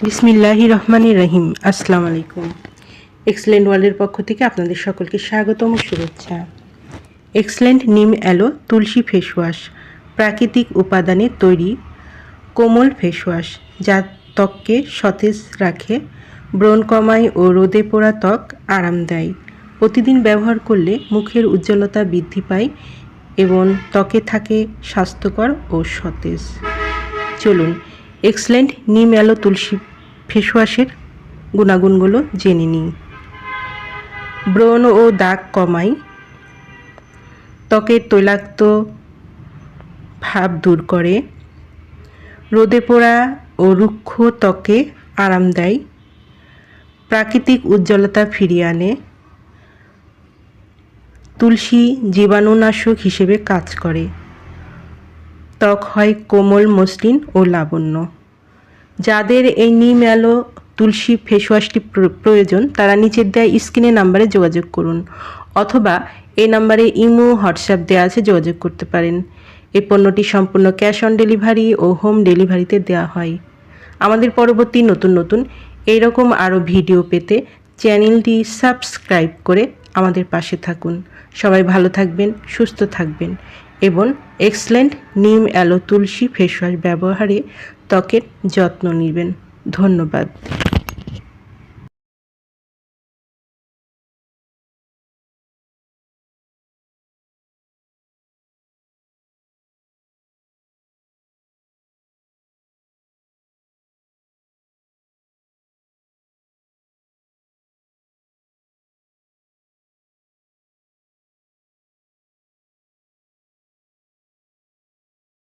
বিসমিল্লাহির রহমানির রহিম। আসসালামু আলাইকুম। এক্সেলেন্ট ওয়ার্ল্ডের পক্ষ থেকে আপনাদের সকলকে স্বাগতম ও শুভেচ্ছা। এক্সেলেন্ট নিম অ্যালো তুলসী ফেস ওয়াশ প্রাকৃতিক উপাদানে তৈরি কোমল ফেস ওয়াশ, যা ত্বককে সতেজ রাখে, ব্রণ কমায় ও রোদে পোড়া ত্বক আরাম দেয়। প্রতিদিন ব্যবহার করলে মুখের উজ্জ্বলতা বৃদ্ধি পায় এবং ত্বকে থাকে স্বাস্থ্যকর ও সতেজ। চলুন এক্সেলেন্ট নিম অ্যালো তুলসী ফেস ওয়াশের গুণাগুণগুলো জেনে নিই। ব্রণ ও দাগ কমায়, ত্বকের তৈলাক্ত ভাব দূর করে, রোদে পোড়া ও রুক্ষ ত্বকে আরাম দেয়, প্রাকৃতিক উজ্জ্বলতা ফিরিয়ে আনে, তুলসী জীবাণুনাশক হিসেবে কাজ করে, ত্বক হয় কোমল, মসৃণ ও লাবণ্য। যাদের এই নিম অ্যালো তুলসী ফেস ওয়াশটি প্রয়োজন তারা নিচের দেওয়া স্ক্রিনের নাম্বারে যোগাযোগ করুন, অথবা এই নাম্বারে ইমো, হোয়াটসঅ্যাপ দেওয়া আছে, যোগাযোগ করতে পারেন। এই পণ্যটি সম্পূর্ণ ক্যাশ অন ডেলিভারি ও হোম ডেলিভারিতে দেওয়া হয়। আমাদের পরবর্তী নতুন এইরকম আরও ভিডিও পেতে চ্যানেলটি সাবস্ক্রাইব করে আমাদের পাশে থাকুন। সবাই ভালো থাকবেন, সুস্থ থাকবেন এবং এক্সেলেন্ট নিম অ্যালো তুলসী ফেস ওয়াশ ব্যবহারে ত্বকের যত্ন নেবেন। ধন্যবাদ।